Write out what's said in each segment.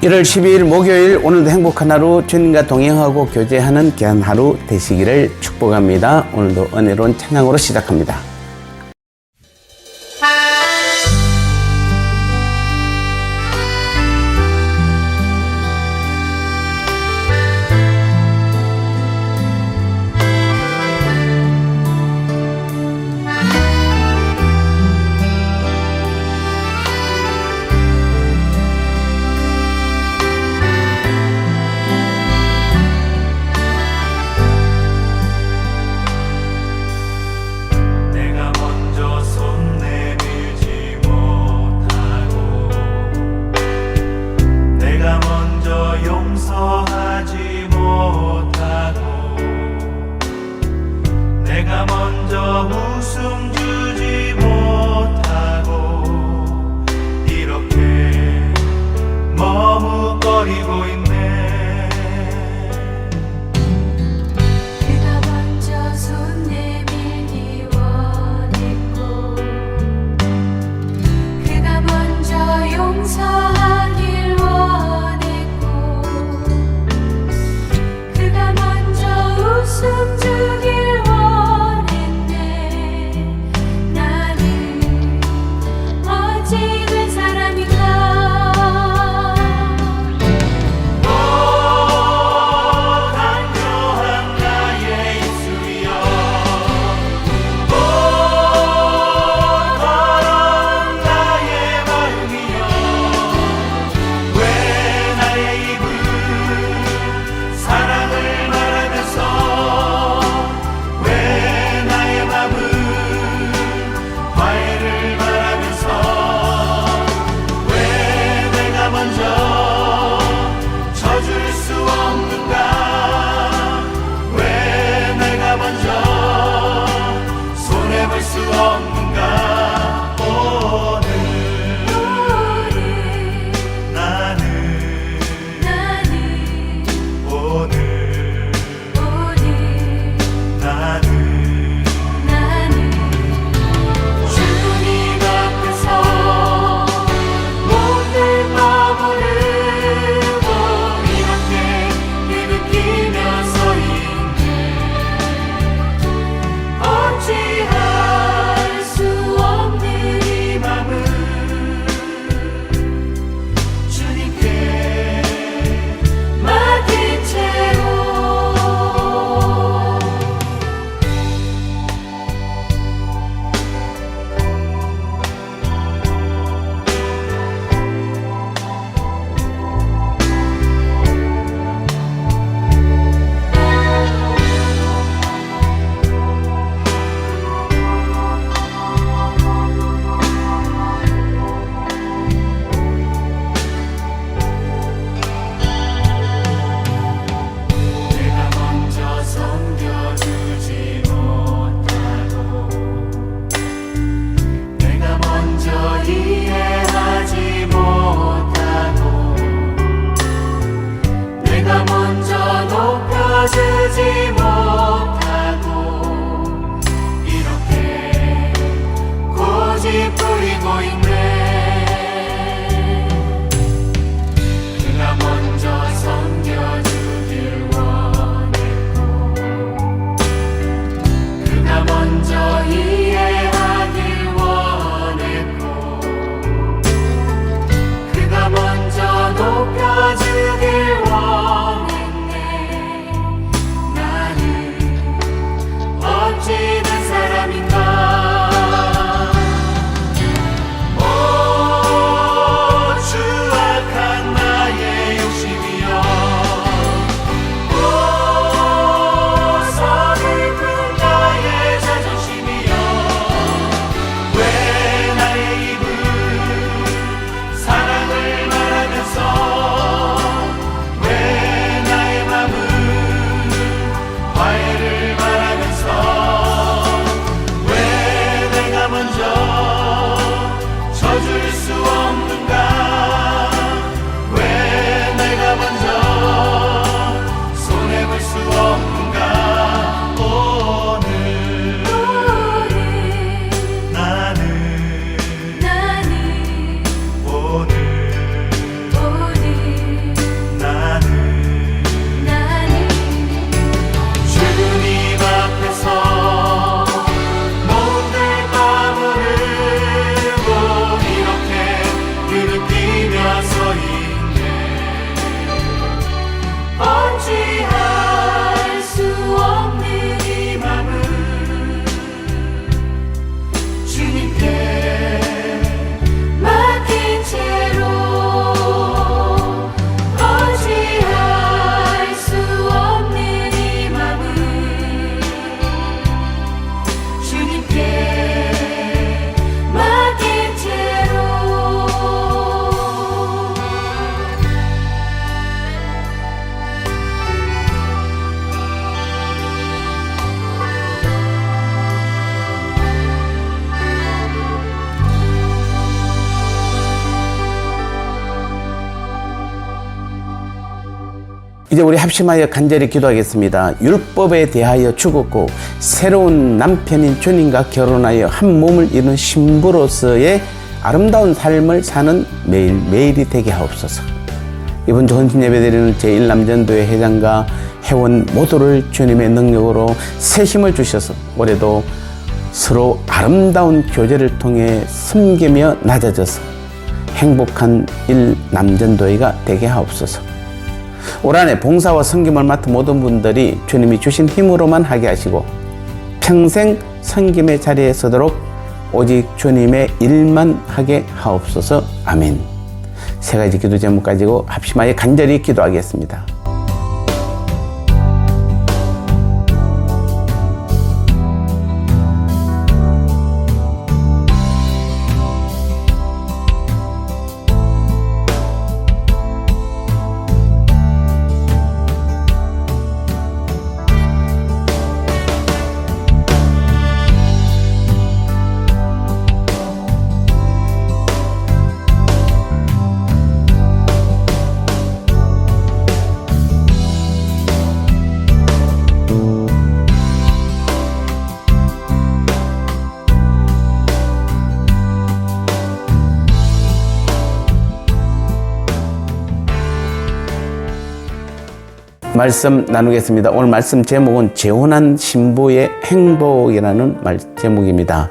1월 12일 목요일, 오늘도 행복한 하루, 주님과 동행하고 교제하는 귀한 하루 되시기를 축복합니다. 오늘도 은혜로운 찬양으로 시작합니다. 이제 우리 합심하여 간절히 기도하겠습니다. 율법에 대하여 죽었고 새로운 남편인 주님과 결혼하여 한 몸을 이룬 신부로서의 아름다운 삶을 사는 매일매일이 되게 하옵소서. 이번 헌신 예배드리는 제1남전도회 회장과 회원 모두를 주님의 능력으로 새 힘을 주셔서 올해도 서로 아름다운 교제를 통해 섬기며 낮아져서 행복한 1남전도회가 되게 하옵소서. 올 한해 봉사와 섬김을 맡은 모든 분들이 주님이 주신 힘으로만 하게 하시고 평생 섬김의 자리에 서도록 오직 주님의 일만 하게 하옵소서. 아멘. 세 가지 기도 제목 가지고 합심하여 간절히 기도하겠습니다. 말씀 나누겠습니다. 오늘 말씀 제목은 재혼한 신부의 행복이라는 제목입니다.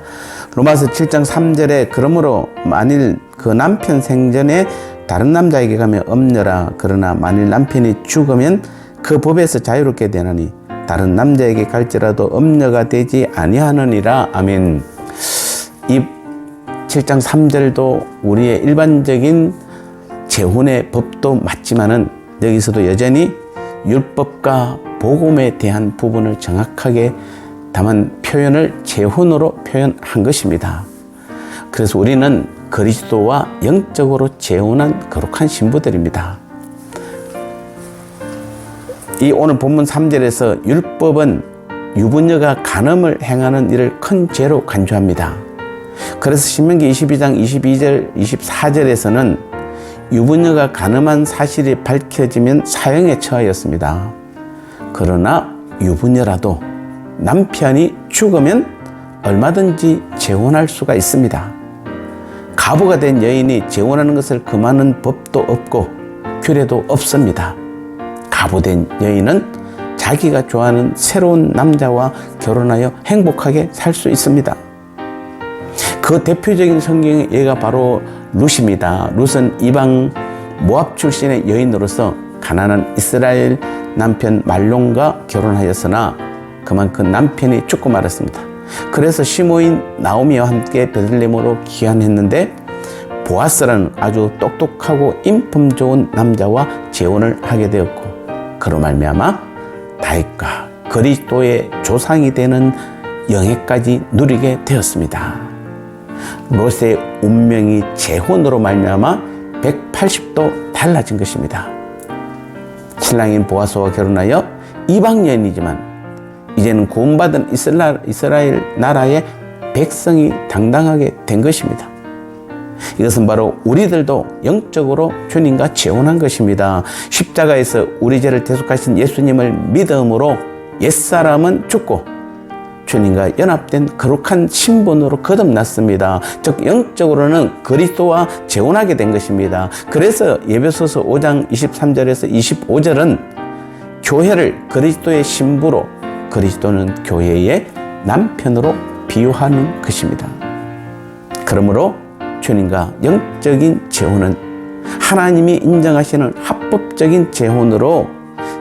로마서 7장 3절에 그러므로 만일 그 남편 생전에 다른 남자에게 가면 엄녀라. 그러나 만일 남편이 죽으면 그 법에서 자유롭게 되나니 다른 남자에게 갈지라도 엄녀가 되지 아니하느니라. 아멘. 이 7장 3절도 우리의 일반적인 재혼의 법도 맞지만은 여기서도 여전히 율법과 복음에 대한 부분을 정확하게 담은 표현을 재혼으로 표현한 것입니다. 그래서 우리는 그리스도와 영적으로 재혼한 거룩한 신부들입니다. 이 오늘 본문 3절에서 율법은 유부녀가 간음을 행하는 일을 큰 죄로 간주합니다. 그래서 신명기 22장 22절, 24절에서는 유부녀가 간음한 사실이 밝혀지면 사형에 처하였습니다. 그러나 유부녀라도 남편이 죽으면 얼마든지 재혼할 수가 있습니다. 가부가 된 여인이 재혼하는 것을 금하는 법도 없고 규례도 없습니다. 가부된 여인은 자기가 좋아하는 새로운 남자와 결혼하여 행복하게 살 수 있습니다. 그 대표적인 성경의 예가 바로 룻입니다. 룻은 이방 모압 출신의 여인으로서 가난한 이스라엘 남편 말론과 결혼하였으나 그만큼 남편이 죽고 말았습니다. 그래서 시모인 나오미와 함께 베들레헴으로 귀환했는데 보아스라는 아주 똑똑하고 인품 좋은 남자와 재혼을 하게 되었고 그로 말미암아 다윗과 그리스도의 조상이 되는 영예까지 누리게 되었습니다. 롯의 운명이 재혼으로 말미암아 180도 달라진 것입니다. 신랑인 보아스와 결혼하여 이방 여인이지만 이제는 구원받은 이스라엘 나라의 백성이 당당하게 된 것입니다. 이것은 바로 우리들도 영적으로 주님과 재혼한 것입니다. 십자가에서 우리 죄를 대속하신 예수님을 믿음으로 옛사람은 죽고 주님과 연합된 거룩한 신분으로 거듭났습니다. 즉 영적으로는 그리스도와 재혼하게 된 것입니다. 그래서 에베소서 5장 23절에서 25절은 교회를 그리스도의 신부로 그리스도는 교회의 남편으로 비유하는 것입니다. 그러므로 주님과 영적인 재혼은 하나님이 인정하시는 합법적인 재혼으로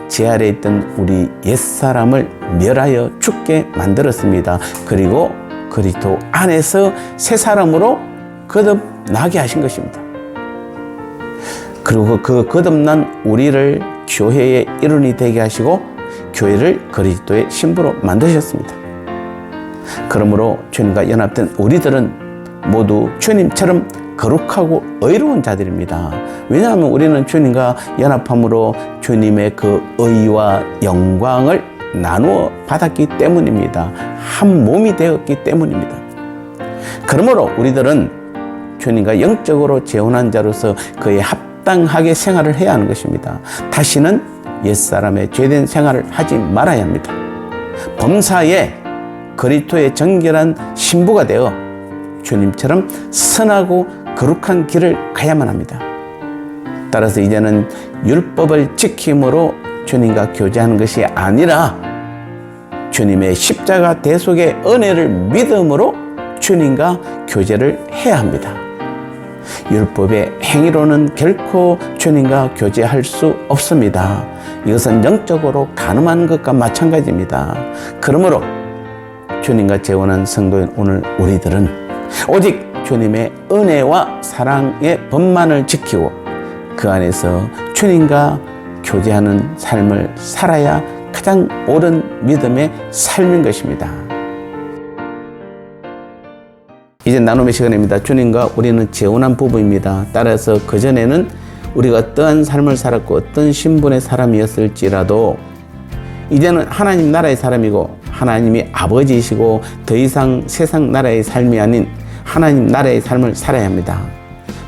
제 아래에 있던 우리 옛사람을 멸하여 죽게 만들었습니다. 그리고 그리스도 안에서 새 사람으로 거듭나게 하신 것입니다. 그리고 그 거듭난 우리를 교회의 일원이 되게 하시고 교회를 그리스도의 신부로 만드셨습니다. 그러므로 주님과 연합된 우리들은 모두 주님처럼 거룩하고 의로운 자들입니다. 왜냐하면 우리는 주님과 연합함으로 주님의 그 의와 영광을 나누어 받았기 때문입니다. 한 몸이 되었기 때문입니다. 그러므로 우리들은 주님과 영적으로 재혼한 자로서 그에 합당하게 생활을 해야 하는 것입니다. 다시는 옛사람의 죄된 생활을 하지 말아야 합니다. 범사에 그리스도의 정결한 신부가 되어 주님처럼 선하고 거룩한 길을 가야만 합니다. 따라서 이제는 율법을 지킴으로 주님과 교제하는 것이 아니라 주님의 십자가 대속의 은혜를 믿음으로 주님과 교제를 해야 합니다. 율법의 행위로는 결코 주님과 교제할 수 없습니다. 이것은 영적으로 가늠하는 것과 마찬가지입니다. 그러므로 주님과 재혼한 성도인 오늘 우리들은 오직 주님의 은혜와 사랑의 법만을 지키고 그 안에서 주님과 교제하는 삶을 살아야 가장 옳은 믿음의 삶인 것입니다. 이제 나눔의 시간입니다. 주님과 우리는 재혼한 부부입니다. 따라서 그전에는 우리가 어떠한 삶을 살았고 어떤 신분의 사람이었을지라도 이제는 하나님 나라의 사람이고 하나님이 아버지이시고 더 이상 세상 나라의 삶이 아닌 하나님 나라의 삶을 살아야 합니다.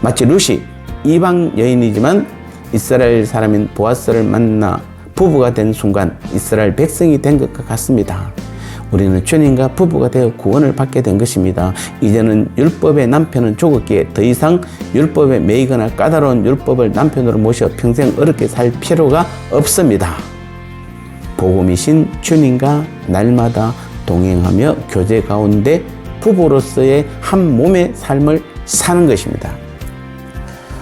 마치 룻이 이방 여인이지만 이스라엘 사람인 보아스를 만나 부부가 된 순간 이스라엘 백성이 된 것과 같습니다. 우리는 주님과 부부가 되어 구원을 받게 된 것입니다. 이제는 율법의 남편은 죽었기에 더 이상 율법에 매이거나 까다로운 율법을 남편으로 모셔 평생 어렵게 살 필요가 없습니다. 복음이신 주님과 날마다 동행하며 교제 가운데 부부로서의 한 몸의 삶을 사는 것입니다.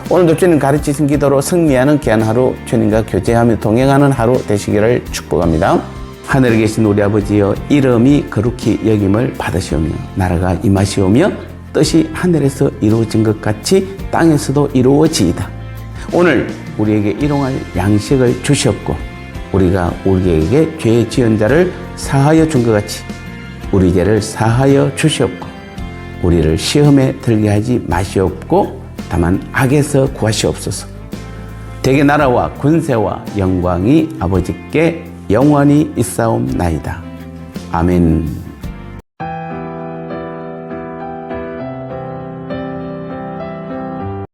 오늘도 주님 가르치신 기도로 승리하는 귀한 하루, 주님과 교제하며 동행하는 하루 되시기를 축복합니다. 하늘에 계신 우리 아버지여, 이름이 거룩히 여김을 받으시오며 나라가 임하시오며 뜻이 하늘에서 이루어진 것 같이 땅에서도 이루어지이다. 오늘 우리에게 일용할 양식을 주시옵고 우리가 우리에게 죄 지은 자를 사하여 준 것 같이 우리 죄를 사하여 주시옵고 우리를 시험에 들게 하지 마시옵고 다만 악에서 구하시옵소서. 대개 나라와 군세와 영광이 아버지께 영원히 있사옵나이다. 아멘.